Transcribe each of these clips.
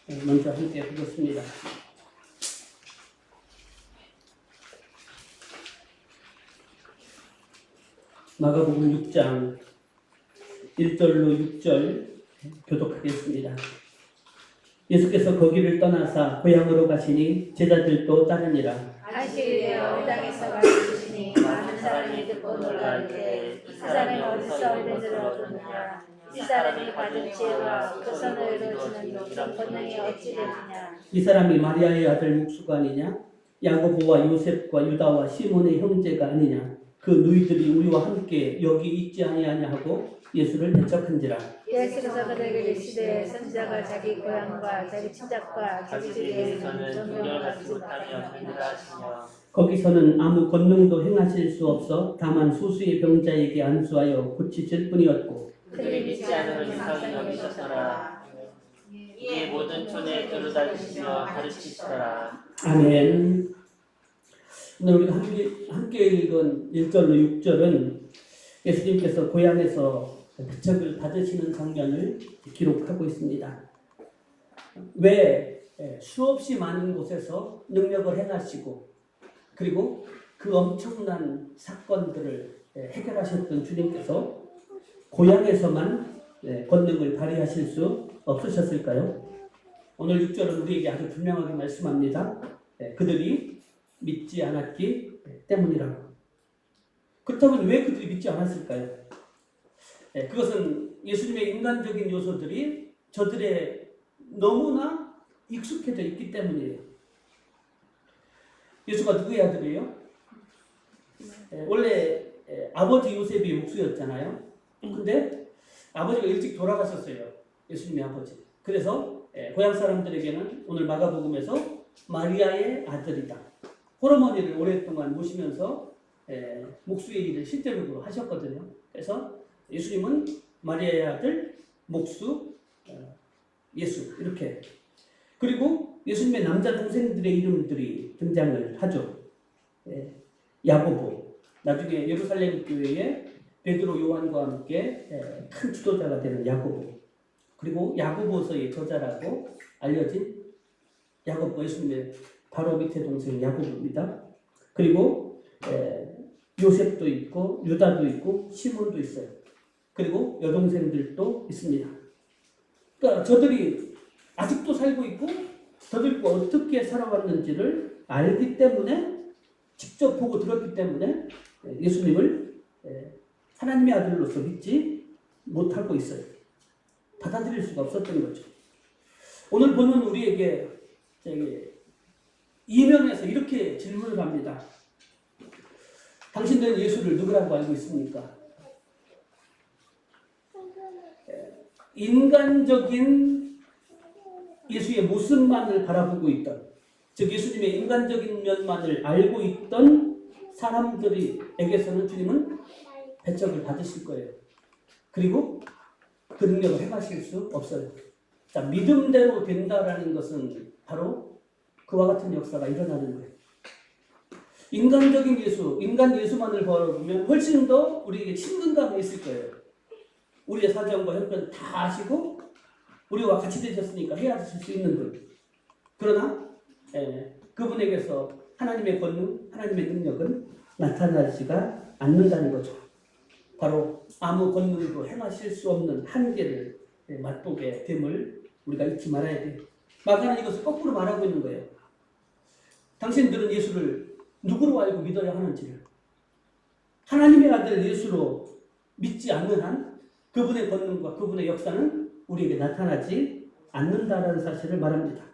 먼저 함께 보겠습니다. 마가복음 6장 1절로 6절 교독하겠습니다. 예수께서 거기를 떠나사 고향으로 가시니 제자들도 따르니라. 안식일에 회당에서 가르치시니 많은 사람이 듣고 놀라되 이 사람이 어디서 은혜를 얻었느냐, 이 사람이 받은 지혜와 그 손을 이루어지는 모든 권능이 어찌 되느냐. 이 사람이 마리아의 아들 목수가 아니냐, 야고보와 요셉과 유다와 시몬의 형제가 아니냐, 그 누이들이 우리와 함께 여기 있지 아니하냐 하고 예수를 대적한지라. 예수께서 그들에게 이르시되 선지자가 자기 고향과 자기 친척과 자기 집에서는 존경을 받지 못하며 하시며 거기서는 아무 권능도 행하실 수 없어 다만 소수의 병자에게 안수하여 고치실 뿐이었고 그들이 믿지 않음을 이상히 여기셨더라. 이에 모든 촌에 두루다니시며 가르치시더라. 아멘. 오늘 우리가 함께 읽은 1절로 6절은 예수님께서 고향에서 대척을 받으시는 장면을 기록하고 있습니다. 왜 수없이 많은 곳에서 능력을 행하시고 그리고 그 엄청난 사건들을 해결하셨던 주님께서 고향에서만 권능을 발휘하실 수 없으셨을까요? 오늘 6절은 우리에게 아주 분명하게 말씀합니다. 그들이 믿지 않았기 때문이라고. 그렇다면 왜 그들이 믿지 않았을까요? 그것은 예수님의 인간적인 요소들이 저들의 너무나 익숙해져 있기 때문이에요. 예수가 누구의 아들이에요? 원래 아버지 요셉이 목수였잖아요. 근데 아버지가 일찍 돌아가셨어요. 예수님의 아버지. 그래서 고향 사람들에게는 오늘 마가복음에서 마리아의 아들이다. 홀어머니를 오랫동안 모시면서 목수의 일을 실제적으로 하셨거든요. 그래서 예수님은 마리아의 아들, 목수, 예수 이렇게. 그리고 예수님의 남자 동생들의 이름들이 등장을 하죠. 야고보, 나중에 예루살렘 교회에 베드로, 요한과 함께 큰 지도자가 되는 야고보, 그리고 야고보서의 저자라고 알려진 야고보, 예수님의 바로 밑에 동생 야고보입니다. 그리고 요셉도 있고 유다도 있고 시몬도 있어요. 그리고 여동생들도 있습니다. 그러니까 저들이 아직도 살고 있고 저들과 어떻게 살아왔는지를 알기 때문에, 직접 보고 들었기 때문에 예수님을 하나님의 아들로서 믿지 못하고 있어요. 받아들일 수가 없었던 거죠. 오늘 보는 우리에게 이면에서 이렇게 질문을 합니다. 당신들은 예수를 누구라고 알고 있습니까? 인간적인 예수의 모습만을 바라보고 있던, 즉 예수님의 인간적인 면만을 알고 있던 사람들에게서는 주님은 배척을 받으실 거예요. 그리고 그 능력을 행하실 수 없어요. 자, 믿음대로 된다라는 것은 바로 그와 같은 역사가 일어나는 거예요. 인간적인 예수, 인간 예수만을 바라보면 훨씬 더 우리에게 친근감이 있을 거예요. 우리의 사정과 형편 다 아시고 우리와 같이 되셨으니까 헤아리실 수 있는 분. 그러나 그분에게서 하나님의 권능, 하나님의 능력은 나타나지가 않는다는 거죠. 바로 아무 권능으로 행하실 수 없는 한계를 맛보게 됨을 우리가 잊지 말아야 돼요. 마가는 이것을 거꾸로 말하고 있는 거예요. 당신들은 예수를 누구로 알고 믿어야 하는지를, 하나님의 아들 예수로 믿지 않는 한 그분의 권능과 그분의 역사는 우리에게 나타나지 않는다라는 사실을 말합니다.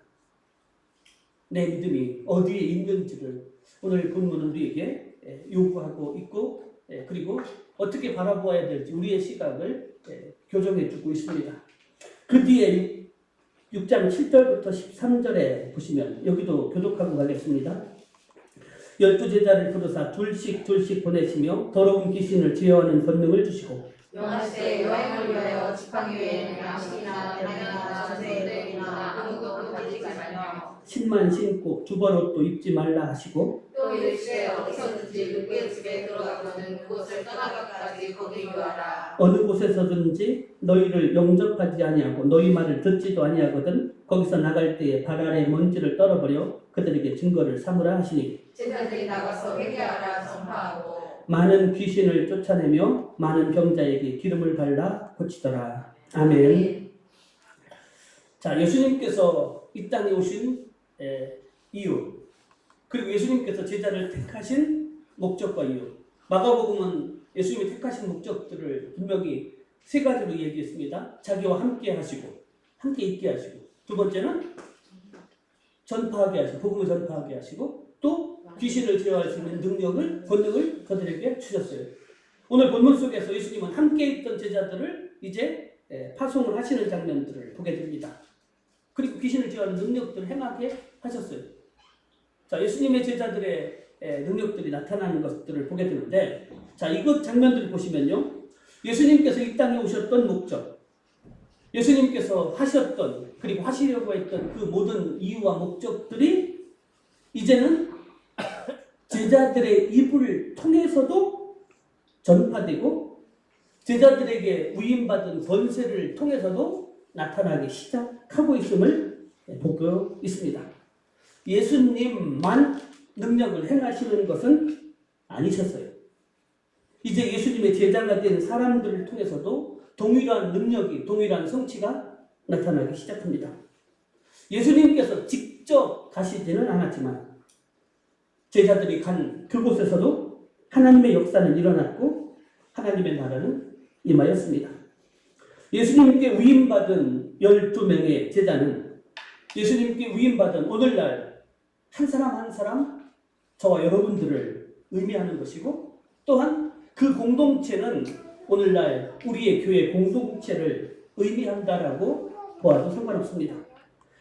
내 믿음이 어디에 있는지를 오늘 본문은 우리에게 요구하고 있고, 그리고 어떻게 바라보아야 될지 우리의 시각을 교정해 주고 있습니다. 그 뒤에 6장 7절부터 13절에 보시면, 여기도 교독하고 가겠습니다. 12제자를 부르사 둘씩 보내시며 더러운 귀신을 제어하는 권능을 주시고 용하시되 여행을 위하여 지팡이 외에는 양식이나 배나 전세나 아무것도 가지지 말며 신만 신고 주벌옷도 입지 말라 하시고 또 이르시되 어디서든지 누구의 집에 들어가거든 그곳을 떠나가까지 거기 유하라. 어느 곳에서든지 너희를 영접하지 아니하고 너희 말을 듣지도 아니하거든 거기서 나갈 때에 발 아래 먼지를 떨어버려 그들에게 증거를 삼으라 하시니 제자들이 나가서 회개하라 전파하고 많은 귀신을 쫓아내며 많은 병자에게 기름을 발라 고치더라. 아멘. 자, 예수님께서 이 땅에 오신 이유, 그리고 예수님께서 제자를 택하신 목적과 이유. 마가복음은 예수님이 택하신 목적들을 분명히 세 가지로 얘기했습니다. 자기와 함께 하시고, 함께 있게 하시고, 두 번째는 전파하게 하시고, 복음을 전파하게 하시고, 또 귀신을 제어할 수 있는 권능을 그들에게 주셨어요. 오늘 본문 속에서 예수님은 함께 있던 제자들을 이제 파송을 하시는 장면들을 보게 됩니다. 그리고 귀신을 제어하는 능력들을 행하게 하셨어요. 자, 예수님의 제자들의 능력들이 나타나는 것들을 보게 되는데, 자, 이것 장면들을 보시면요, 예수님께서 이 땅에 오셨던 목적, 예수님께서 하셨던 그리고 하시려고 했던 그 모든 이유와 목적들이 이제는 제자들의 입을 통해서도 전파되고 제자들에게 위임받은 권세를 통해서도 나타나기 시작하고 있음을 보고 있습니다. 예수님만 능력을 행하시는 것은 아니셨어요. 이제 예수님의 제자가 된 사람들을 통해서도 동일한 능력이, 동일한 성취가 나타나기 시작합니다. 예수님께서 직접 가시지는 않았지만 제자들이 간 그곳에서도 하나님의 역사는 일어났고 하나님의 나라는 임하였습니다. 예수님께 위임받은 12명의 제자는 예수님께 위임받은 오늘날 한 사람 한 사람 저와 여러분들을 의미하는 것이고 또한 그 공동체는 오늘날 우리의 교회 공동체를 의미한다라고 보아도 상관없습니다.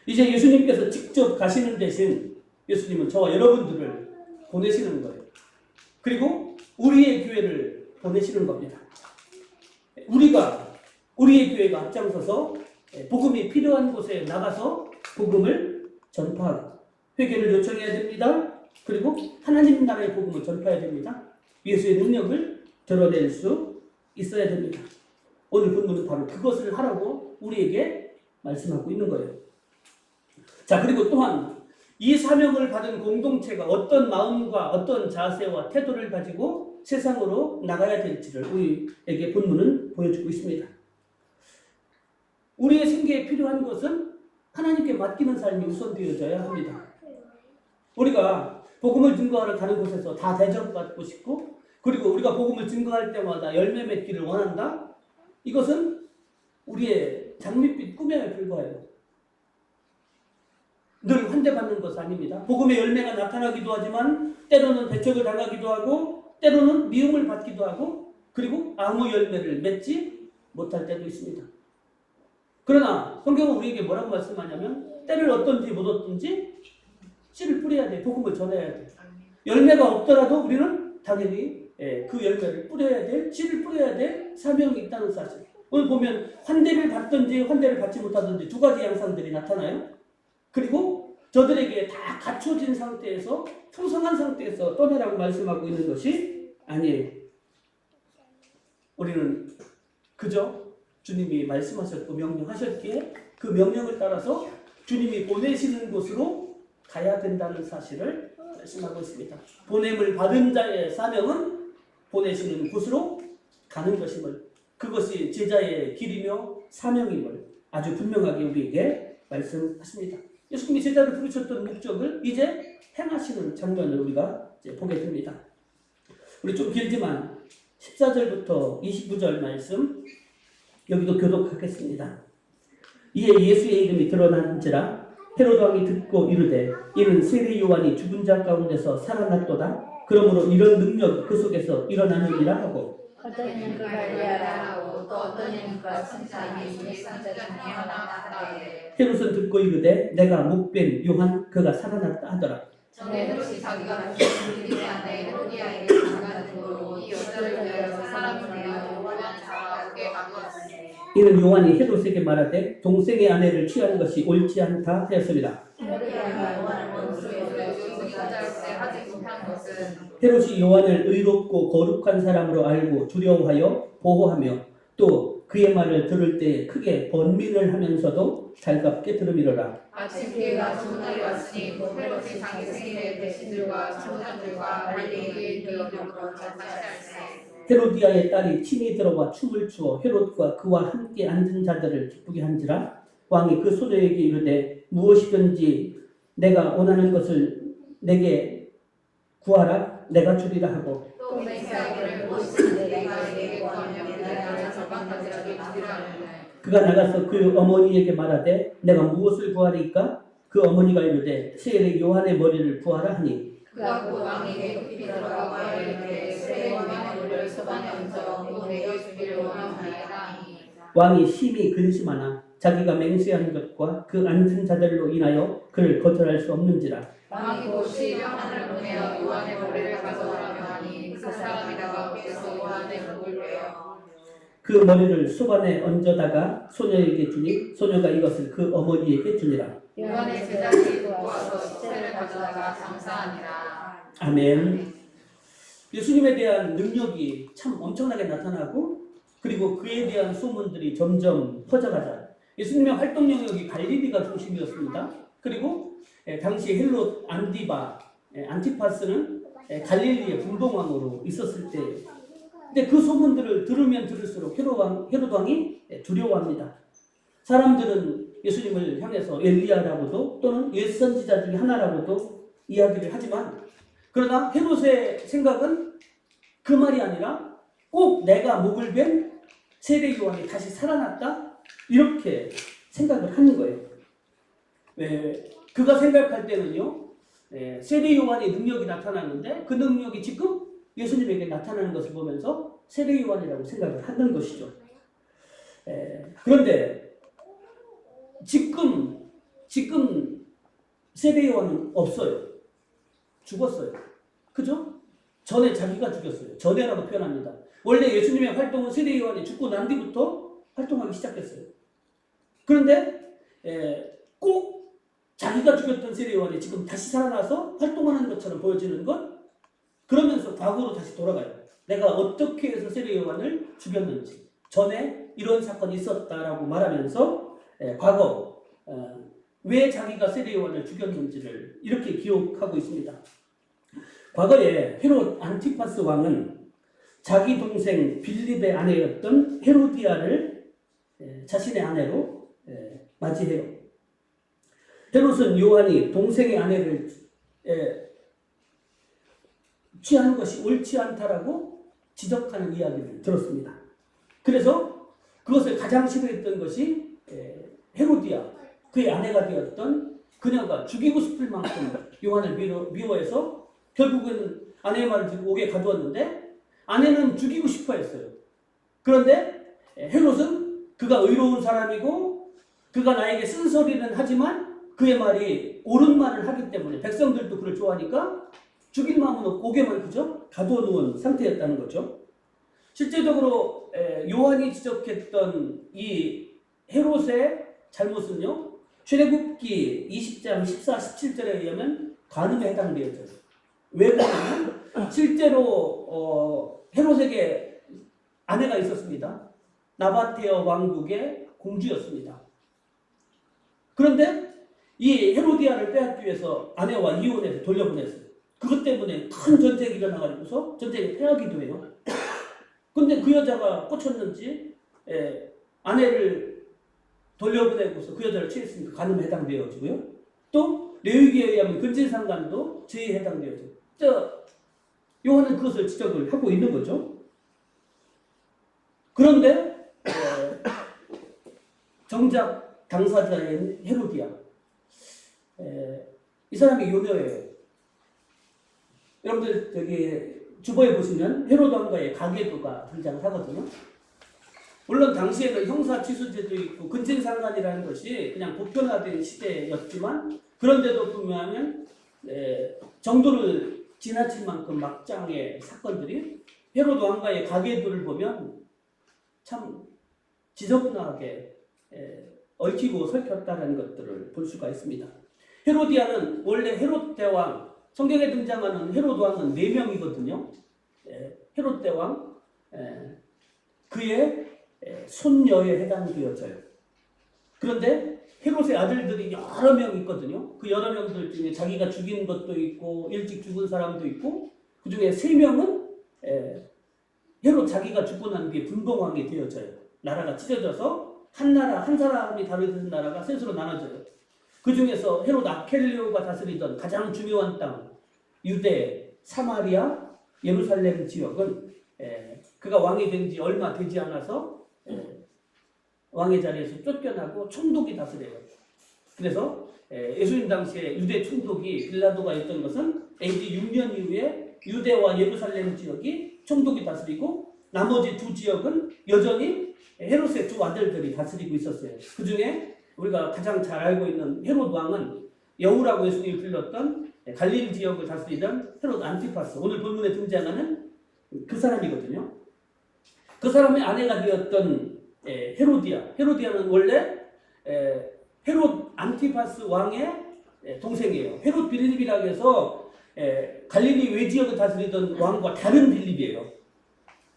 이제 예수님께서 직접 가시는 대신 예수님은 저와 여러분들을 보내시는 거예요. 그리고 우리의 교회를 보내시는 겁니다. 우리의 교회가 앞장서서 복음이 필요한 곳에 나가서 복음을 전파하고 회개를 요청해야 됩니다. 그리고 하나님 나라의 복음을 전파해야 됩니다. 예수의 능력을 드러낼 수 있어야 됩니다. 오늘 본문은 바로 그것을 하라고 우리에게 말씀하고 있는 거예요. 자, 그리고 또한 이 사명을 받은 공동체가 어떤 마음과 어떤 자세와 태도를 가지고 세상으로 나가야 될지를 우리에게 본문은 보여주고 있습니다. 우리의 생계에 필요한 것은 하나님께 맡기는 삶이 우선되어져야 합니다. 우리가 복음을 증거하러 가는 곳에서 다 대접받고 싶고 그리고 우리가 복음을 증거할 때마다 열매 맺기를 원한다? 이것은 우리의 장밋빛 꿈에 불과해요. 늘 환대받는 것은 아닙니다. 복음의 열매가 나타나기도 하지만 때로는 배척을 당하기도 하고 때로는 미움을 받기도 하고 그리고 아무 열매를 맺지 못할 때도 있습니다. 그러나 성경은 우리에게 뭐라고 말씀하냐면 때를 얻든지 못 얻든지 씨를 뿌려야 돼. 복음을 전해야 돼. 열매가 없더라도 우리는 당연히 그 열매를 뿌려야 돼. 씨를 뿌려야 돼. 사명이 있다는 사실. 오늘 보면 환대를 받든지 환대를 받지 못하든지 두 가지 양상들이 나타나요. 그리고 저들에게 다 갖춰진 상태에서 풍성한 상태에서 떠나라고 말씀하고 있는 것이 아니에요. 우리는 그저 주님이 말씀하셨고 명령하셨기에 그 명령을 따라서 주님이 보내시는 곳으로 가야 된다는 사실을 말씀하고 있습니다. 보냄을 받은 자의 사명은 보내시는 곳으로 가는 것임을, 그것이 제자의 길이며 사명임을 아주 분명하게 우리에게 말씀하십니다. 예수님이 제자를 부르셨던 목적을 이제 행하시는 장면을 우리가 이제 보게 됩니다. 우리 좀 길지만 14절부터 29절 말씀 여기도 교독하겠습니다. 이에 예수의 이름이 드러난지라 헤로드 왕이 듣고 이르되 이는 세례 요한이 죽은 자 가운데서 살아났도다. 그러므로 이런 능력이 그 속에서 일어나느니라 하고 어떤 이는 그 갈릴리아라 하고 또 어떤 이는 그 승찬이 예수의 산자 중에 하나 하되 헤롯은 듣고 이르되 내가 목된 요한 그가 살아났다 하더라. 전에 헤롯이 자기가 죽은 그의 아내 헤로디아에게 장가는 등으로 이 여자를 위하여 사람을 위하여 요한을 잡아 크게 가두었으니 이는 요한이 헤롯에게 말하되 동생의 아내를 취하는 것이 옳지 않다 하였습니다. 헤로디아가 요한을 원수로 여기서 여자일 때 하지 못한 것은 헤롯이 요한을 의롭고 거룩한 사람으로 알고 두려워하여 보호하며 또 그의 말을 들을 때 크게 번민을 하면서도 달갑게 들음이로라. 마침 기회가 좋은 날이 왔으니 곧 헤롯이 자기 생일에 대신들과 청장들과 관리 유인들로 잔치할세. 헤로디아의 딸이 친히 들어와 춤을 추어 헤롯과 그와 함께 앉은 자들을 기쁘게 한지라. 왕이 그 소녀에게 이르되 무엇이든지 내가 원하는 것을 내게 구하라 내가 주리라 하고 또 메시아에게를 무엇이든지 내가 내게 구하면 내가 절반까지 주리라 하였네. 그가 나가서 그 어머니에게 말하되 내가 무엇을 구하리까? 그 어머니가 이르되 세례 요한의 머리를 구하라 하니 그가 곧 왕에게 급히 들어가고 이르되 세례 요한의 머리를 소반에 얹어 곧 내게 주기를 원하나이다 하니 왕이 심히 근심하나 자기가 맹세한 것과 그 앉은 자들로 인하여 그를 거절할 수 없는지라. 왕이 곧 시병하를 보내어 요한의 머리를 가져오라며 하니 그 사람이 나가 께서 요한의 목을 베어 그 머리를 수반에 얹어다가 소녀에게 주니 소녀가 이것을 그 어머니에게 주니라. 요한의 제자들이 듣고 와서 시체를 가져다가 장사하니라. 아멘. 예수님에 대한 능력이 참 엄청나게 나타나고 그리고 그에 대한 소문들이 점점 퍼져가자. 예수님의 활동 영역이 갈릴리가 중심이었습니다. 그리고 당시 헬롯 안티파스는 갈릴리의 분봉왕으로 있었을 때, 근데 그 소문들을 들으면 들을수록 헤롯 왕이 두려워합니다. 사람들은 예수님을 향해서 엘리야라고도 또는 옛 선지자 중에 하나라고도 이야기를 하지만, 그러나 헤롯의 생각은 그 말이 아니라 꼭 내가 목을 벤 세례 요한이 다시 살아났다 이렇게 생각을 하는 거예요. 그가 생각할 때는요, 세례 요한의 능력이 나타나는데 그 능력이 지금 예수님에게 나타나는 것을 보면서 세례 요한이라고 생각을 하는 것이죠. 그런데 지금 세례 요한은 없어요. 죽었어요. 그죠? 전에 자기가 죽였어요. 전에라고 표현합니다. 원래 예수님의 활동은 세례 요한이 죽고 난 뒤부터 활동하기 시작했어요. 그런데 꼭 자기가 죽였던 세례 요한이 지금 다시 살아나서 활동하는 것처럼 보여지는 것, 그러면서 과거로 다시 돌아가요. 내가 어떻게 해서 세례 요한을 죽였는지, 전에 이런 사건이 있었다라고 말하면서 과거 왜 자기가 세례 요한을 죽였는지를 이렇게 기억하고 있습니다. 과거에 헤롯 안티파스 왕은 자기 동생 빌립의 아내였던 헤로디아를 자신의 아내로 맞이해요. 헤롯은 요한이 동생의 아내를 취하는 것이 옳지 않다라고 지적하는 이야기를 들었습니다. 그래서 그것을 가장 싫어했던 것이 헤로디아, 그의 아내가 되었던 그녀가 죽이고 싶을 만큼 요한을 미워해서 결국에는 아내의 말을 듣고 옥에 가두었는데 아내는 죽이고 싶어 했어요. 그런데 헤롯은 그가 의로운 사람이고 그가 나에게 쓴소리는 하지만 그의 말이 옳은 말을 하기 때문에 백성들도 그를 좋아하니까 죽일 마음은 없고 옥에만 그저 가두어 놓은 상태였다는 거죠. 실제적으로 요한이 지적했던 이 헤롯의 잘못은요, 출애굽기 20장 14, 17절에 의하면 간음에 해당되어져요. 왜 그러냐면 실제로 헤롯에게 아내가 있었습니다. 나바테어 왕국의 공주였습니다. 그런데 이 헤로디아를 빼앗기 위해서 아내와 이혼해서 돌려보냈어요. 그것 때문에 큰 전쟁이 일어나가지고서 전쟁에 패하기도 해요. 근데 그 여자가 꽂혔는지 아내를 돌려보내고서 그 여자를 취했으니까 간음에 해당되어지고요. 또 레위기에 의하면 근친상간도 죄에 해당되어져요. 요한은 그것을 지적을 하고 있는 거죠. 그런데 정작 당사자인 헤로디아, 이 사람이 요녀예요. 여러분들 저기 주보에 보시면 헤롯 왕가의 가계도가 등장을 하거든요. 물론 당시에는 형사 취수제도 있고 근친상간이라는 것이 그냥 보편화된 시대였지만, 그런데도 보면 정도를 지나칠 만큼 막장의 사건들이 헤롯 왕가의 가계도를 보면 참 지저분하게 얽히고 설켰다는 것들을 볼 수가 있습니다. 헤로디아는 원래 헤롯 대왕, 성경에 등장하는 헤롯 왕은 4명이거든요. 헤롯 대왕, 그의 손녀에 해당되어져요. 그런데 헤롯의 아들들이 여러 명 있거든요. 그 여러 명들 중에 자기가 죽인 것도 있고 일찍 죽은 사람도 있고 그 중에 3명은 헤롯 자기가 죽고 난 뒤에 분봉왕이 되어져요. 나라가 찢어져서 한 나라, 한 사람이 다루던 나라가 셋으로 나눠져요. 그 중에서 헤롯 아켈리오가 다스리던 가장 중요한 땅, 유대, 사마리아, 예루살렘 지역은 그가 왕이 된 지 얼마 되지 않아서 왕의 자리에서 쫓겨나고 총독이 다스려요. 그래서 예수님 당시에 유대 총독이 빌라도가 있던 것은 AD 6년 이후에 유대와 예루살렘 지역이 총독이 다스리고 나머지 2 지역은 여전히 헤롯의 2 아들들이 다스리고 있었어요. 그 중에 우리가 가장 잘 알고 있는 헤롯 왕은 여우라고 예수님이 불렀던 갈릴리 지역을 다스리던 헤롯 안티파스, 오늘 본문에 등장하는 그 사람이거든요. 그 사람의 아내가 되었던 헤로디아는 원래 헤롯 안티파스 왕의 동생이에요. 헤롯 빌립이라고 해서 갈릴리 외지역을 다스리던 왕과 다른 빌립이에요.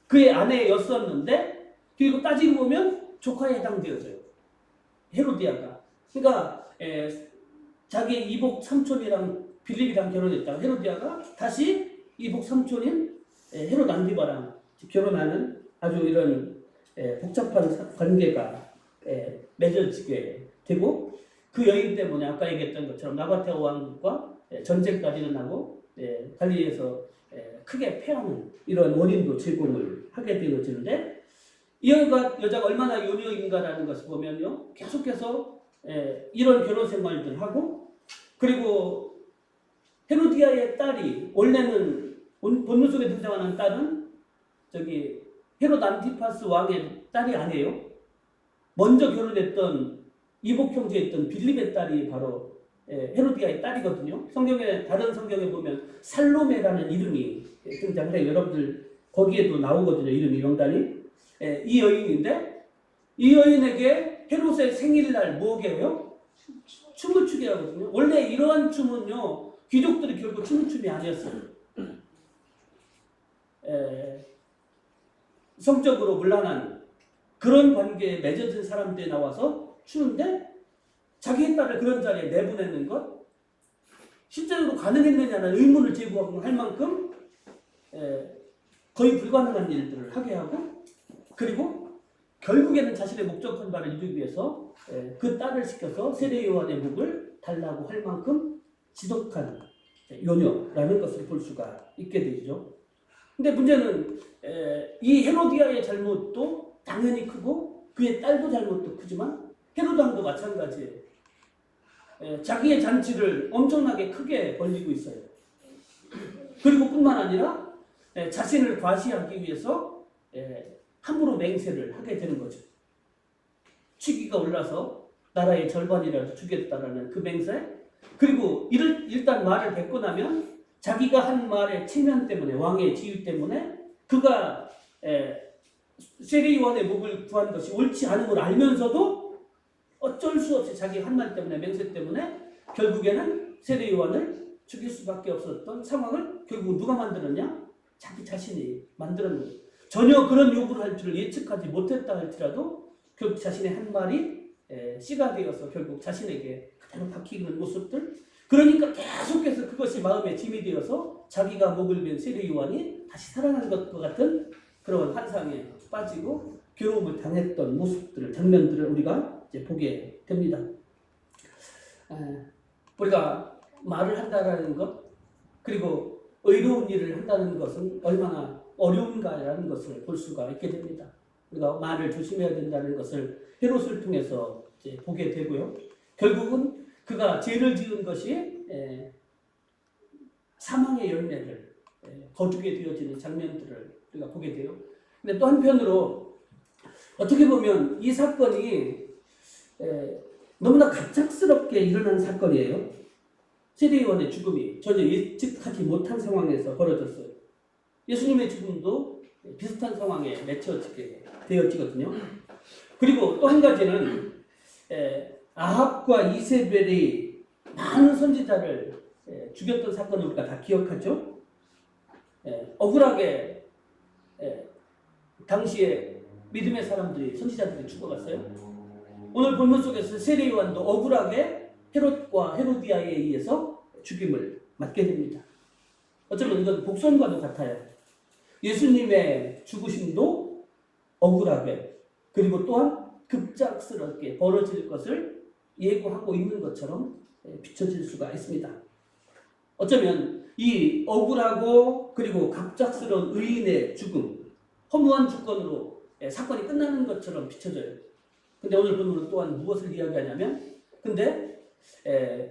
그의 아내였었는데 그리고 따지고 보면 조카에 해당되어져요. 헤로디아가. 그러니까 자기 이복 삼촌이랑 빌립이랑 결혼했다가 헤로디아가 다시 이복 삼촌인 헤롯 안티바랑 결혼하는 아주 이런 복잡한 관계가 맺어지게 되고 그 여인 때문에 아까 얘기했던 것처럼 나바테오 왕국과 전쟁까지 일어나고 갈릴리에서 크게 패하는 이런 원인도 제공을 하게 되어지는데 이 여자가 얼마나 요녀인가라는 것을 보면요 계속해서 이런 결혼 생활들 하고 그리고 헤로디아의 딸이 원래는 본문 속에 등장하는 딸은 저기 헤롯 안티파스 왕의 딸이 아니에요. 먼저 결혼했던 이복 형제였던 빌립의 딸이 바로 헤로디아의 딸이거든요. 다른 성경에 보면 살로메라는 이름이 등장해요. 여러분들 거기에도 나오거든요. 이름이 명단이. 이 여인인데 이 여인에게 헤롯의 생일날 뭐게요? 춤을 추게 하거든요. 원래 이러한 춤은요 귀족들이 결국 추는 춤이 아니었어요. 성적으로 문란한 그런 관계에 맺어진 사람들이 나와서 추는데 자기의 딸을 그런 자리에 내보내는 것 실제로 가능했느냐는 의문을 제기하고 할 만큼 거의 불가능한 일들을 하게 하고 그리고 결국에는 자신의 목적한 바를 이루기 위해서 그 딸을 시켜서 세례 요한의 목을 달라고 할 만큼 지독한 요녀라는 것을 볼 수가 있게 되죠. 근데 문제는 이 헤로디아의 잘못도 당연히 크고 그의 딸도 잘못도 크지만 헤롯 왕도 마찬가지예요. 자기의 잔치를 엄청나게 크게 벌리고 있어요. 그리고 뿐만 아니라 자신을 과시하기 위해서 함부로 맹세를 하게 되는 거죠. 취기가 올라서 나라의 절반이라도 주겠다라는 그 맹세. 그리고 일단 말을 뱉고 나면 자기가 한 말의 체면 때문에 왕의 지위 때문에 그가 세례 요한의 목을 구한 것이 옳지 않은 걸 알면서도 어쩔 수 없이 자기 한 말 때문에 맹세 때문에 결국에는 세례 요한을 죽일 수밖에 없었던 상황을 결국 누가 만들었냐? 자기 자신이 만들었는 거예요. 전혀 그런 요구를 할 줄을 예측하지 못했다 할지라도 결국 자신의 한 말이 씨가 되어서 결국 자신에게 그대로 박히는 모습들. 그러니까 계속해서 그것이 마음에 짐이 되어서 자기가 목을 벤 세례 요한이 다시 살아난 것과 같은 그런 환상에 빠지고 괴로움을 당했던 모습들을 장면들을 우리가 이제 보게 됩니다. 우리가 말을 한다라는 것 그리고 의로운 일을 한다는 것은 얼마나 어려운가라는 것을 볼 수가 있게 됩니다. 우리가 말을 조심해야 된다는 것을 헤롯을 통해서 이제 보게 되고요. 결국은 그가 죄를 지은 것이 사망의 열매를 거두게 되어지는 장면들을 우리가 보게 돼요. 근데 또 한편으로 어떻게 보면 이 사건이 너무나 갑작스럽게 일어난 사건이에요. 세례 요한의 죽음이 전혀 예측하지 못한 상황에서 벌어졌어요. 예수님의 죽음도 비슷한 상황에 맺혀지게 되어지거든요. 그리고 또 한 가지는 아합과 이세벨이 많은 선지자를 죽였던 사건을 우리가 다 기억하죠. 억울하게 당시에 믿음의 사람들이 선지자들이 죽어갔어요. 오늘 본문 속에서 세례 요한도 억울하게 헤롯과 헤로디아에 의해서 죽임을 맞게 됩니다. 어쩌면 이건 복선과도 같아요. 예수님의 죽으심도 억울하게 그리고 또한 급작스럽게 벌어질 것을 예고하고 있는 것처럼 비춰질 수가 있습니다. 어쩌면 이 억울하고 그리고 갑작스러운 의인의 죽음, 허무한 주권으로 사건이 끝나는 것처럼 비춰져요. 근데 오늘 본문은 또한 무엇을 이야기하냐면 근데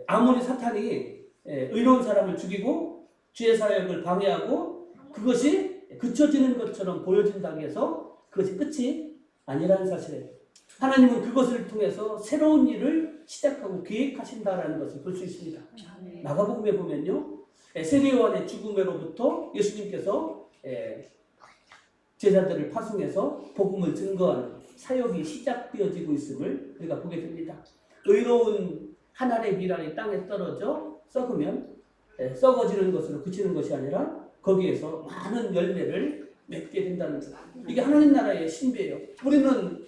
아무리 사탄이 의로운 사람을 죽이고 주의 사역을 방해하고 그것이 그쳐지는 것처럼 보여진다고 해서 그것이 끝이 아니라는 사실이에요. 하나님은 그것을 통해서 새로운 일을 시작하고 계획하신다라는 것을 볼 수 있습니다. 마가복음에 보면요. 세례 요한의 죽음으로부터 예수님께서 제자들을 파송해서 복음을 증거하는 사역이 시작되어지고 있음을 우리가 보게 됩니다. 의로운 한 알의 밀알이 땅에 떨어져 썩으면 썩어지는 것으로 그치는 것이 아니라 거기에서 많은 열매를 맺게 된다는 것. 이게 하나님 나라의 신비예요. 우리는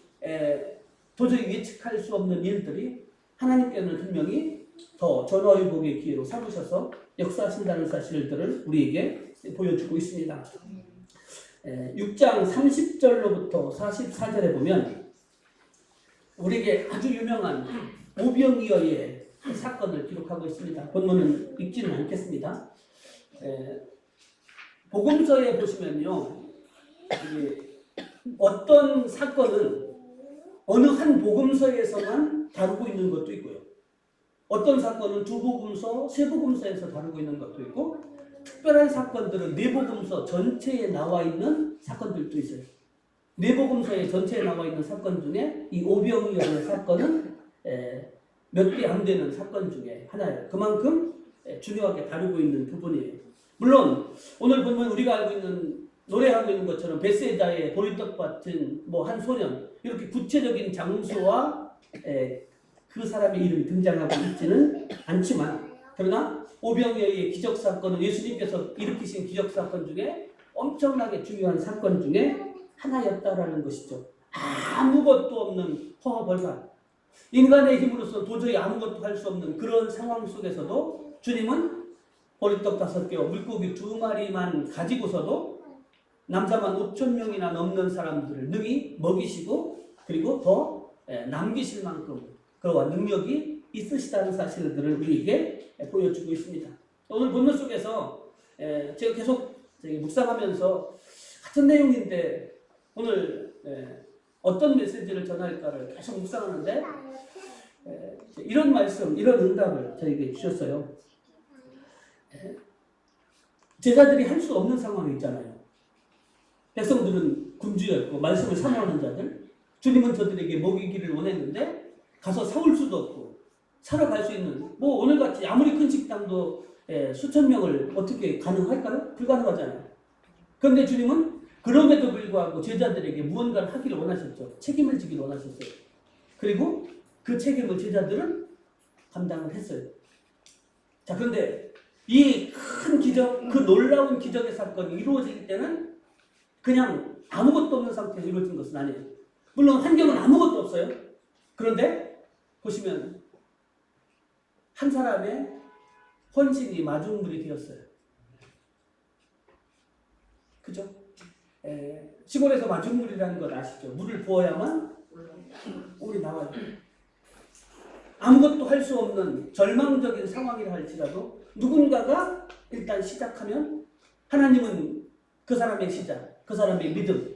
도저히 예측할 수 없는 일들이 하나님께는 분명히 더 전화위복의 기회로 삼으셔서 역사하신다는 사실들을 우리에게 보여주고 있습니다. 6장 30절로부터 44절에 보면 우리에게 아주 유명한 오병이어의 사건을 기록하고 있습니다. 본문은 읽지는 않겠습니다. 복음서에 보시면요, 어떤 사건은 어느 한 복음서에서만 다루고 있는 것도 있고요. 어떤 사건은 두 복음서, 세 복음서에서 다루고 있는 것도 있고, 특별한 사건들은 네 복음서 전체에 나와 있는 사건들도 있어요. 네 복음서의 전체에 나와 있는 사건 중에 이 오병이어의 사건은 몇 개 안 되는 사건 중에 하나예요. 그만큼 중요하게 다루고 있는 부분이에요. 물론 오늘 보면 우리가 알고 있는 노래하고 있는 것처럼 베세다의 보리떡 같은 한 소년 이렇게 구체적인 장소와 그 사람의 이름이 등장하고 있지는 않지만 그러나 오병이어의 기적 사건은 예수님께서 일으키신 기적 사건 중에 엄청나게 중요한 사건 중에 하나였다라는 것이죠. 아무것도 없는 허허벌판, 인간의 힘으로서 도저히 아무것도 할 수 없는 그런 상황 속에서도 주님은 보리떡 5개와 물고기 2마리만 가지고서도 남자만 5,000명이나 넘는 사람들을 능히 먹이시고 그리고 더 남기실 만큼 그와 능력이 있으시다는 사실들을 우리에게 보여주고 있습니다. 오늘 본문 속에서 제가 계속 묵상하면서 같은 내용인데 오늘 어떤 메시지를 전할까를 계속 묵상하는데 이런 말씀, 이런 응답을 저에게 주셨어요. 제자들이 할 수 없는 상황이 있잖아요. 백성들은 군주였고 말씀을 사모하는 자들, 주님은 저들에게 먹이기를 원했는데 가서 사올 수도 없고 살아갈 수 있는 오늘같이 아무리 큰 식당도 수천 명을 어떻게 가능할까요? 불가능하잖아요. 그런데 주님은 그럼에도 불구하고 제자들에게 무언가를 하기를 원하셨죠. 책임을 지기를 원하셨어요. 그리고 그 책임을 제자들은 감당을 했어요. 자, 그런데 이 큰 기적, 그 놀라운 기적의 사건이 이루어질 때는 그냥 아무것도 없는 상태에서 이루어진 것은 아니에요. 물론 환경은 아무것도 없어요. 그런데 보시면 한 사람의 헌신이 마중물이 되었어요. 그죠? 시골에서 마중물이라는 것 아시죠? 물을 부어야만 물이 나와요. 아무것도 할 수 없는 절망적인 상황이라 할지라도 누군가가 일단 시작하면 하나님은 그 사람의 시작, 그 사람의 믿음,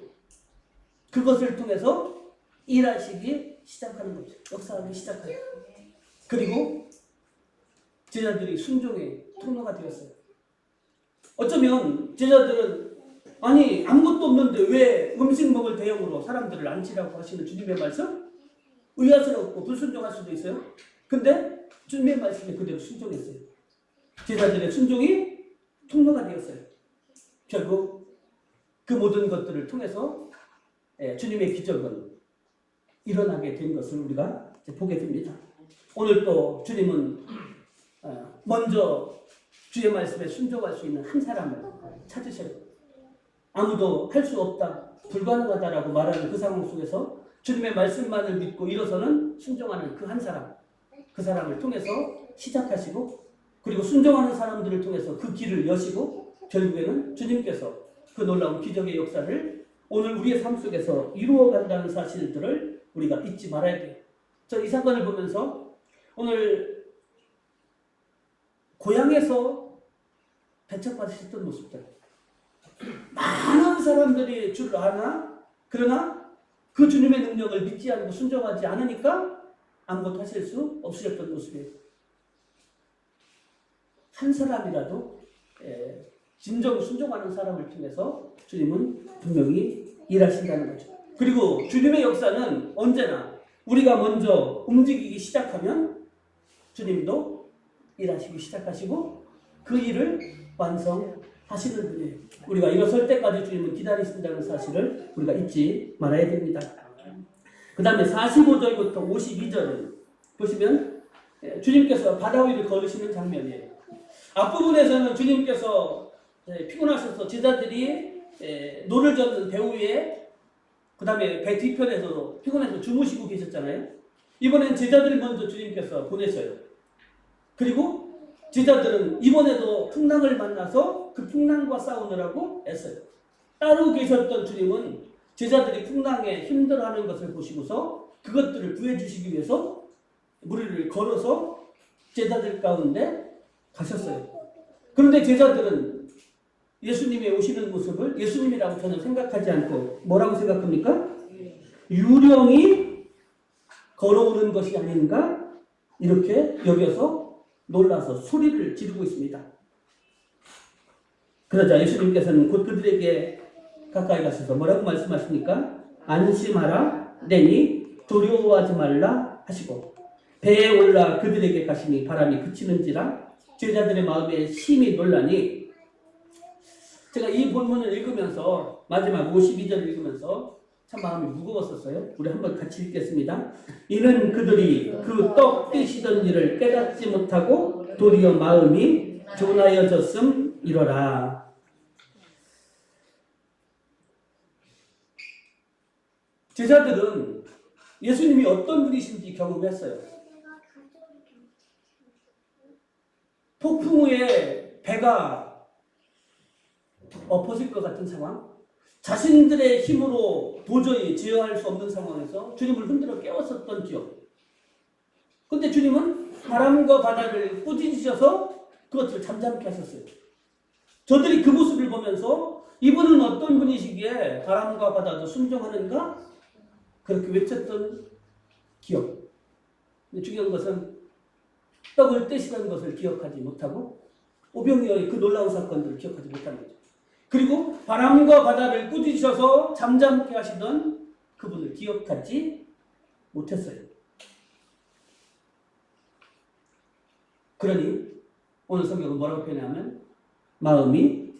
그것을 통해서 일하시기 시작하는 거죠. 역사하기 시작하죠. 그리고 제자들이 순종의 통로가 되었어요. 어쩌면 제자들은 아니 아무것도 없는데 왜 음식 먹을 대용으로 사람들을 앉히라고 하시는 주님의 말씀? 의아스럽고 불순종할 수도 있어요. 근데 주님의 말씀에 그대로 순종했어요. 제자들의 순종이 통로가 되었어요. 결국 그 모든 것들을 통해서 주님의 기적은 일어나게 된 것을 우리가 보게 됩니다. 오늘 또 주님은 먼저 주의 말씀에 순종할 수 있는 한 사람을 찾으셔요. 아무도 할 수 없다, 불가능하다라고 말하는 그 상황 속에서 주님의 말씀만을 믿고 일어서는 순종하는 그 한 사람, 그 사람을 통해서 시작하시고, 그리고 순종하는 사람들을 통해서 그 길을 여시고, 결국에는 주님께서 그 놀라운 기적의 역사를 오늘 우리의 삶 속에서 이루어간다는 사실들을 우리가 잊지 말아야 돼요. 저 이 사건을 보면서 오늘 고향에서 배척받으셨던 모습들, 많은 사람들이 주를 아나, 그러나 그 주님의 능력을 믿지 않고 순종하지 않으니까 아무것도 하실 수 없으셨던 모습이에요. 한 사람이라도 진정 순종하는 사람을 통해서 주님은 분명히 일하신다는 거죠. 그리고 주님의 역사는 언제나 우리가 먼저 움직이기 시작하면 주님도 일하시기 시작하시고 그 일을 완성하시는 분이에요. 우리가 일어설 때까지 주님은 기다리신다는 사실을 우리가 잊지 말아야 됩니다. 그 다음에 45절부터 52절은 보시면 주님께서 바다 위를 걸으시는 장면이에요. 앞부분에서는 주님께서 피곤하셔서 제자들이 노를 젓는 배 위에, 그 다음에 배 뒤편에서도 피곤해서 주무시고 계셨잖아요. 이번엔 제자들이 먼저 주님께서 보내셔요. 그리고 제자들은 이번에도 풍랑을 만나서 그 풍랑과 싸우느라고 애써요. 따로 계셨던 주님은 제자들이 풍랑에 힘들어하는 것을 보시고서 그것들을 구해주시기 위해서 무리를 걸어서 제자들 가운데 가셨어요. 그런데 제자들은 예수님이 오시는 모습을 예수님이라고 전혀 생각하지 않고 뭐라고 생각합니까? 유령이 걸어오는 것이 아닌가? 이렇게 여겨서 놀라서 소리를 지르고 있습니다. 그러자 예수님께서는 곧 그들에게 가까이 가셔서 뭐라고 말씀하십니까? 안심하라, 내니 두려워하지 말라 하시고 배에 올라 그들에게 가시니 바람이 그치는지라 제자들의 마음에 심히 놀라니. 제가 이 본문을 읽으면서 마지막 52절 읽으면서 참 마음이 무거웠었어요. 우리 한번 같이 읽겠습니다. 이는 그들이 그 떡 떼시던 일을 깨닫지 못하고 도리어 마음이 둔하여졌음이로라. 제자들은 예수님이 어떤 분이신지 경험했어요. 폭풍 후에 배가 엎어질 것 같은 상황, 자신들의 힘으로 도저히 제어할 수 없는 상황에서 주님을 흔들어 깨웠었던 기억. 근데 주님은 바람과 바다를 꾸짖으셔서 그것을 잠잠케 하셨어요. 저들이 그 모습을 보면서 이분은 어떤 분이시기에 바람과 바다도 순종하는가? 그렇게 외쳤던 기억. 근데 중요한 것은 떡을 떼시던 것을 기억하지 못하고 오병이어의 그 놀라운 사건들을 기억하지 못하는 거죠. 그리고 바람과 바다를 꾸짖으셔서 잠잠케 하시던 그분을 기억하지 못했어요. 그러니 오늘 성경은 뭐라고 표현하면 마음이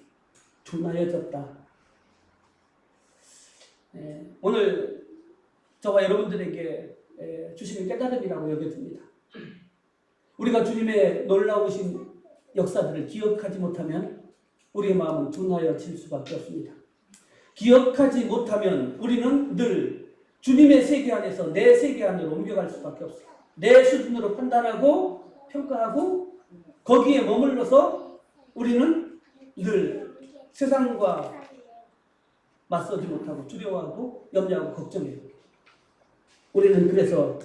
둔하여졌다. 오늘 저와 여러분들에게 주시는 깨달음이라고 여겨집니다. 우리가 주님의 놀라우신 역사들을 기억하지 못하면 우리의 마음은 둔하여질 수밖에 없습니다. 기억하지 못하면 우리는 늘 주님의 세계 안에서 내 세계 안으로 옮겨갈 수밖에 없어요. 내 수준으로 판단하고 평가하고 거기에 머물러서 우리는 늘 세상과 맞서지 못하고 두려워하고 염려하고 걱정해요. 우리는 그래서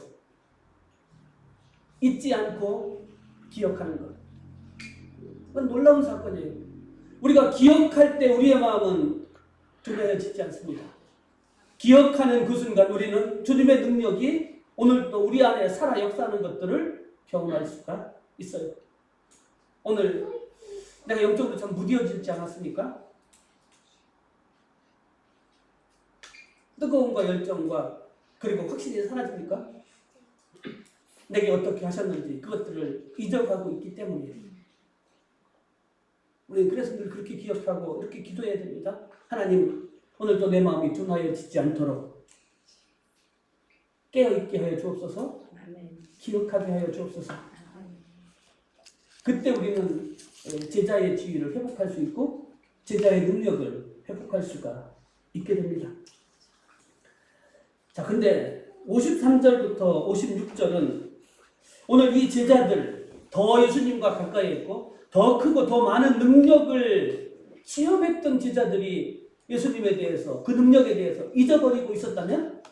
잊지 않고 기억하는 것. 그건 놀라운 사건이에요. 우리가 기억할 때 우리의 마음은 둔해지지 않습니다. 기억하는 그 순간 우리는 주님의 능력이 오늘도 우리 안에 살아 역사하는 것들을 경험할 수가 있어요. 오늘 내가 영적으로 참 무뎌지지 않았습니까? 뜨거움과 열정과 그리고 확신이 사라집니까? 내게 어떻게 하셨는지 그것들을 잊어가고 있기 때문이에요. 우리는 그래서 늘 그렇게 기억하고 이렇게 기도해야 됩니다. 하나님, 오늘도 내 마음이 둔하여지지 않도록 깨어있게 하여 주옵소서. 기억하게 하여 주옵소서. 그때 우리는 제자의 지위를 회복할 수 있고 제자의 능력을 회복할 수가 있게 됩니다. 자, 근데 53절부터 56절은 오늘 이 제자들 더 예수님과 가까이 했고 더 크고 더 많은 능력을 체험했던 제자들이 예수님에 대해서 그 능력에 대해서 잊어버리고 있었다면,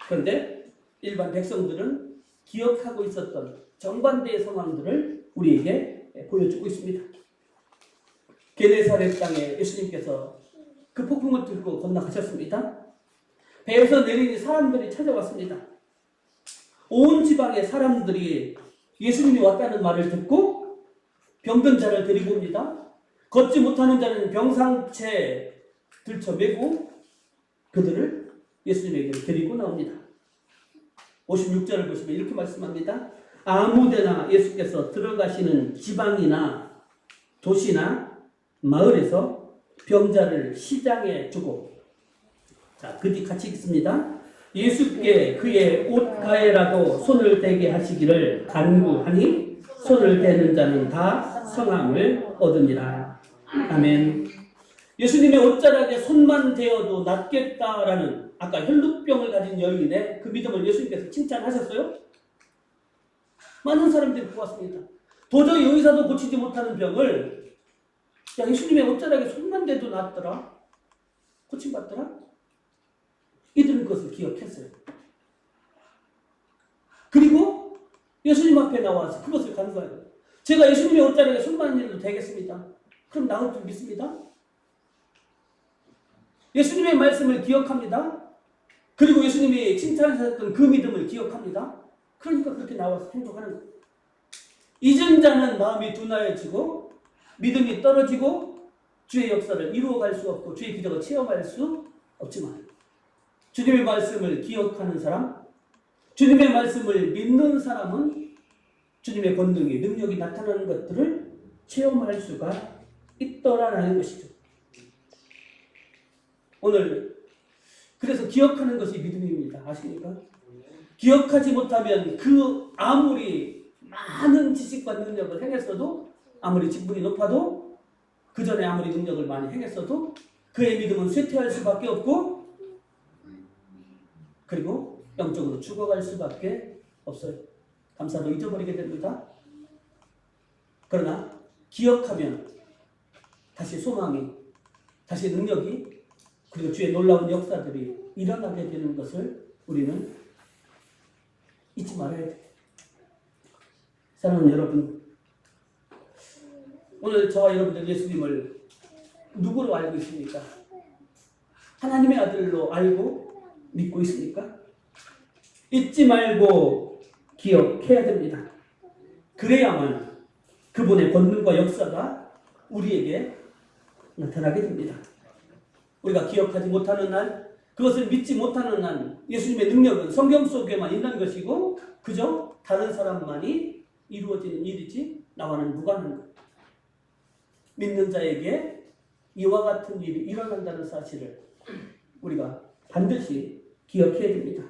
그런데 일반 백성들은 기억하고 있었던 정반대의 상황들을 우리에게 보여주고 있습니다. 게네사렛 땅에 예수님께서 그 폭풍을 뚫고 건너가셨습니다. 배에서 내리니 사람들이 찾아왔습니다. 온 지방의 사람들이 예수님이 왔다는 말을 듣고 병든 자를 데리고 옵니다. 걷지 못하는 자는 병상채 들쳐매고 그들을 예수님에게 데리고 나옵니다. 56절을 보시면 이렇게 말씀합니다. 아무데나 예수께서 들어가시는 지방이나 도시나 마을에서 병자를 시장에 주고, 자, 그 뒤 같이 읽습니다. 예수께 그의 옷가에라도 손을 대게 하시기를 간구하니 손을 대는 자는 다 성함을 얻으니라. 아멘. 예수님의 옷자락에 손만 대어도 낫겠다라는 아까 혈루병을 가진 여인의 그 믿음을 예수님께서 칭찬하셨어요? 많은 사람들이 보았습니다. 도저히 의사도 고치지 못하는 병을 야, 예수님의 옷자락에 손만 대도 낫더라, 고침받더라. 이들은 그것을 기억했어요. 그리고 예수님 앞에 나와서 그것을 간구해요. 제가 예수님의 옷자락에 손만 대도 되겠습니다. 그럼 나을 줄 믿습니다. 예수님의 말씀을 기억합니다. 그리고 예수님이 칭찬하셨던 그 믿음을 기억합니다. 그러니까 그렇게 나와서 행동하는 거예요. 잊은 자는 마음이 둔하여지고 믿음이 떨어지고 주의 역사를 이루어갈 수 없고 주의 기적을 체험할 수 없지만 주님의 말씀을 기억하는 사람, 주님의 말씀을 믿는 사람은 주님의 권능이, 능력이 나타나는 것들을 체험할 수가 있더라라는 것이죠. 오늘 그래서 기억하는 것이 믿음입니다. 아십니까? 기억하지 못하면 그 아무리 많은 지식과 능력을 행했어도, 아무리 직분이 높아도, 그 전에 아무리 능력을 많이 행했어도 그의 믿음은 쇠퇴할 수밖에 없고, 그리고 영적으로 죽어갈 수밖에 없어요. 감사도 잊어버리게 됩니다. 그러나 기억하면 다시 소망이, 다시 능력이, 그리고 주의 놀라운 역사들이 일어나게 되는 것을 우리는 잊지 말아야 돼요. 사랑하는 여러분, 오늘 저와 여러분들 예수님을 누구로 알고 있습니까? 하나님의 아들로 알고 믿고 있습니까? 잊지 말고 기억해야 됩니다. 그래야만 그분의 권능과 역사가 우리에게 나타나게 됩니다. 우리가 기억하지 못하는 날, 그것을 믿지 못하는 날, 예수님의 능력은 성경 속에만 있는 것이고 그저 다른 사람만이 이루어지는 일이지 나와는 무관한 것. 믿는 자에게 이와 같은 일이 일어난다는 사실을 우리가 반드시 기억해야 됩니다.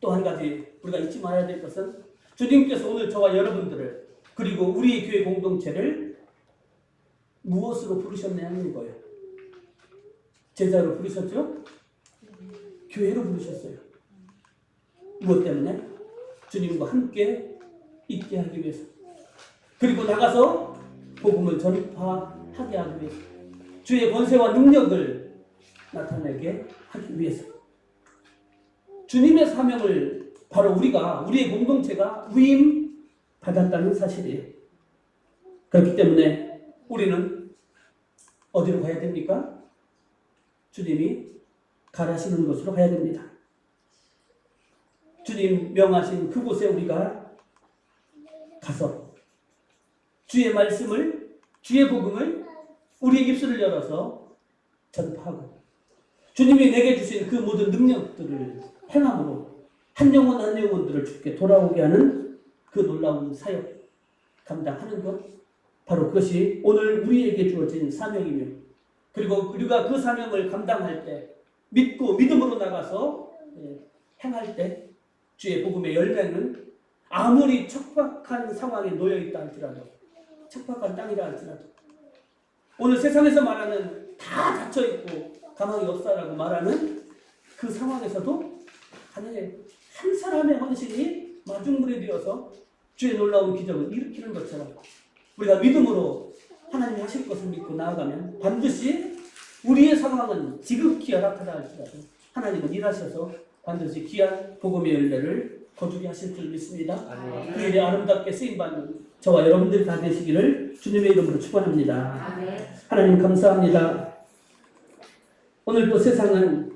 또 한 가지 우리가 잊지 말아야 될 것은 주님께서 오늘 저와 여러분들을, 그리고 우리 교회 공동체를 무엇으로 부르셨냐는 거예요. 제자로 부르셨죠? 교회로 부르셨어요. 무엇 때문에? 주님과 함께 있게 하기 위해서. 그리고 나가서 복음을 전파하게 하기 위해서. 주의 권세와 능력을 나타내게 하기 위해서. 주님의 사명을 바로 우리의 공동체가 위임 받았다는 사실이에요. 그렇기 때문에 우리는 어디로 가야 됩니까? 주님이 가라시는 곳으로 가야 됩니다. 주님 명하신 그곳에 우리가 가서 주의 말씀을, 주의 복음을 우리의 입술을 열어서 전파하고, 주님이 내게 주신 그 모든 능력들을 행함으로 한 영혼 한 영혼들을 주께 돌아오게 하는 그 놀라운 사역 감당하는 것, 바로 그것이 오늘 우리에게 주어진 사명이며, 그리고 우리가 그 사명을 감당할 때, 믿고 믿음으로 나가서 행할 때 주의 복음의 열매는 아무리 척박한 상황에 놓여있다 할지라도 척박한 땅이라 할지라도 오늘 세상에서 말하는 다 닫혀있고 가망이 없다라고 말하는 그 상황에서도 만약에 한 사람의 헌신이 마중물이 되어서 주의 놀라운 기적을 일으키는 것처럼 우리가 믿음으로 하나님이 하실 것을 믿고 나아가면 반드시 우리의 상황은 지극히 열악하다 할지라도 하나님은 일하셔서 반드시 귀한 복음의 열매를 거두게 하실 줄 믿습니다. 그 일에 아름답게 쓰임받는 저와 여러분들이 다 되시기를 주님의 이름으로 축원합니다. 하나님 감사합니다. 오늘 또 세상은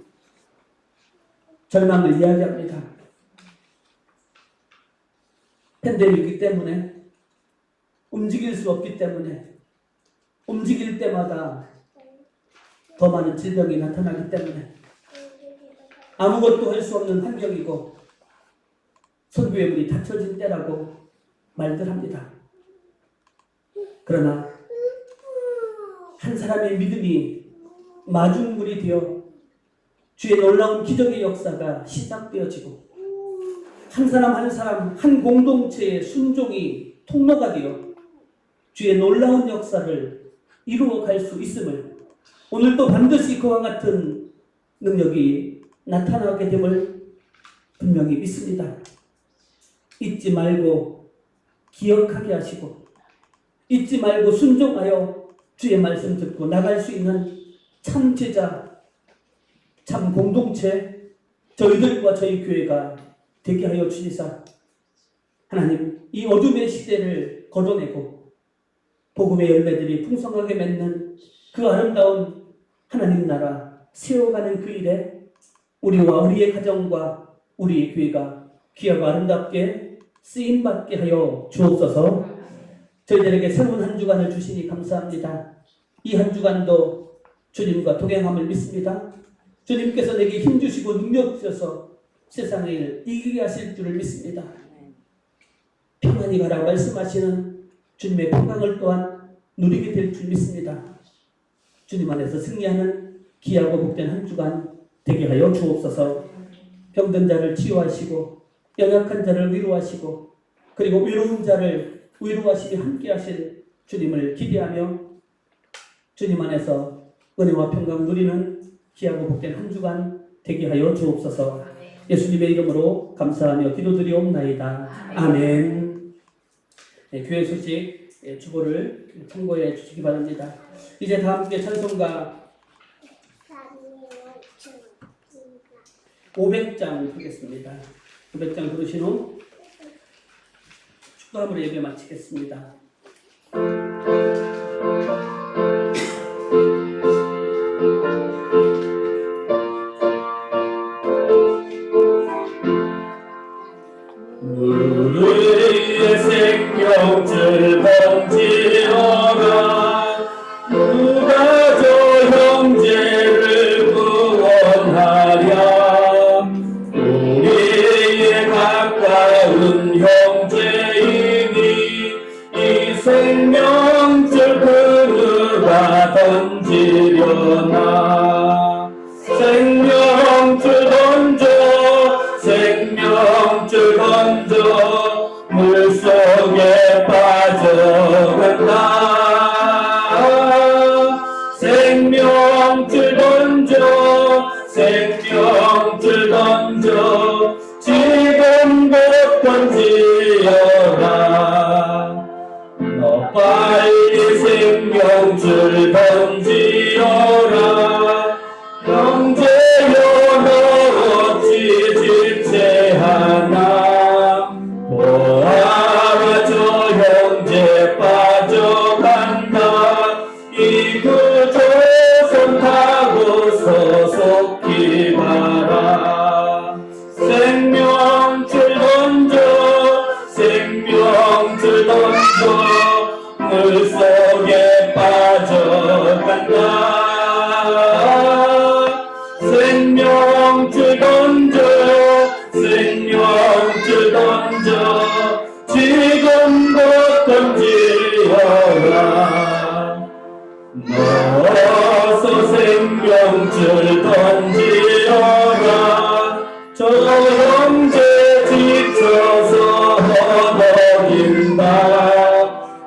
절망을 이야기합니다. 팬데믹이기 때문에 움직일 수 없기 때문에 움직일 때마다 더 많은 질병이 나타나기 때문에 아무것도 할 수 없는 환경이고 선교의 문이 닫혀진 때라고 말들 합니다. 그러나 한 사람의 믿음이 마중물이 되어 주의 놀라운 기적의 역사가 시작되어지고 한 사람 한 사람 한 공동체의 순종이 통로가 되어 주의 놀라운 역사를 이루어갈 수 있음을 오늘도 반드시 그와 같은 능력이 나타나게 됨을 분명히 믿습니다. 잊지 말고 기억하게 하시고 잊지 말고 순종하여 주의 말씀 듣고 나갈 수 있는 참 제자, 참 공동체, 저희들과 저희 교회가 되게 하여 주시사 하나님 이 어둠의 시대를 걷어내고 복음의 열매들이 풍성하게 맺는 그 아름다운 하나님 나라 세워가는 그 일에 우리와 우리의 가정과 우리의 교회가 귀하고 아름답게 쓰임받게 하여 주옵소서. 저희들에게 새로운 한 주간을 주시니 감사합니다. 이 한 주간도 주님과 동행함을 믿습니다. 주님께서 내게 힘주시고 능력 주셔서 세상의 일을 이기게 하실 줄을 믿습니다. 평안히 가라 말씀하시는 주님의 평강을 또한 누리게 될 줄 믿습니다. 주님 안에서 승리하는 귀하고 복된 한 주간 되게 하여 주옵소서. 병든 자를 치유하시고 연약한 자를 위로하시고 그리고 외로운 자를 위로하시며 함께 하실 주님을 기대하며 주님 안에서 은혜와 평강 누리는 귀하고 복된 한 주간 되게 하여 주옵소서. 예수님의 이름으로 감사하며 기도드리옵나이다. 아멘. 네, 교회 소식 주보를 참고해 주시기 바랍니다. 이제 다 함께 찬송가 500장 부르겠습니다. 500장 부르신 후 축도함으로 예배 마치겠습니다. 우리의 생명줄 번지어라 누가 저 형제를 구원하랴 우리의 가까운 형제이니 이 생명줄 그누가 던지려나 생명줄 던져 생명줄 던져 물속에 빠져간다 생명줄 던져 생명줄 던져 지금 곧 던지어라 너 빨리 생명줄 던지어라 형제여 너 어찌 지체하나 보아라 저 형제 빠져간다 이그 조선 타고서 속히 가라 생명줄 던져 생명줄 던져 물속에 빠져간다 생명줄 던져 생명줄 던져 지금 곧 던지어라 어서 생명줄 던지어라 저 형제 지쳐서 허덕인다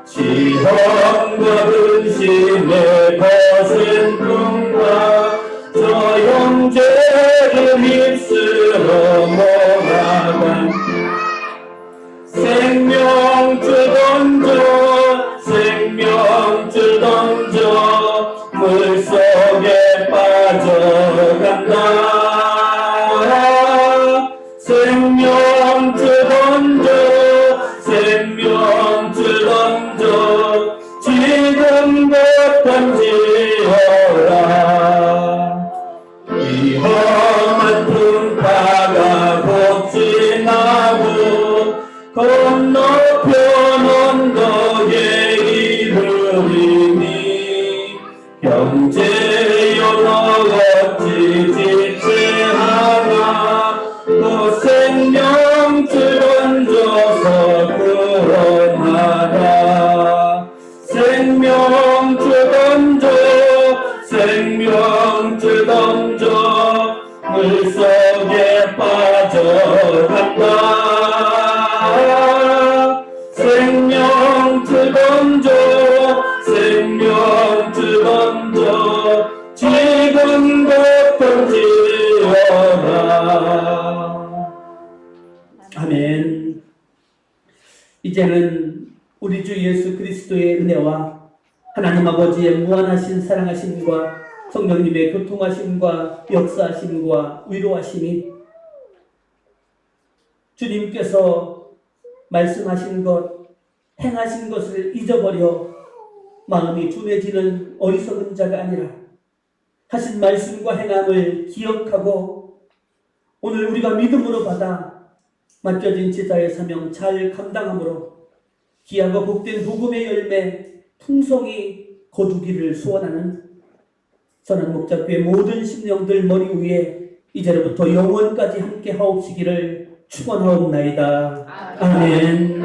지혜 두려움과 근심에 거센 꿈과 저 형제를 휩쓸어 몰아간 생명줄 던져 물속에 빠져간다. 생명줄 던져 지금부터 던지어라. 위험한 풍파가 곧 지나고 건너편 언덕에 이르리니 형제여 어찌 짓지 않아 또 생명줄 던져서 구원하라. 생명줄 던져 물속에 빠져간다. 생명줄 던져 지금부터 지어라. 아멘. 이제는 우리 주 예수 그리스도의 은혜와 하나님 아버지의 무한하신 사랑하심과 성령님의 교통하심과 역사하심과 위로하심이 주님께서 말씀하신 것, 행하신 것을 잊어버려 마음이 둔해지는 어리석은 자가 아니라 하신 말씀과 행함을 기억하고 오늘 우리가 믿음으로 받아 맡겨진 제자의 사명 잘 감당함으로 귀하고 복된 복음의 열매 풍성히 거두기를 소원하는 선한 목자교회 모든 심령들 머리 위에 이제로부터 영원까지 함께 하옵시기를 축원하옵나이다. 아멘.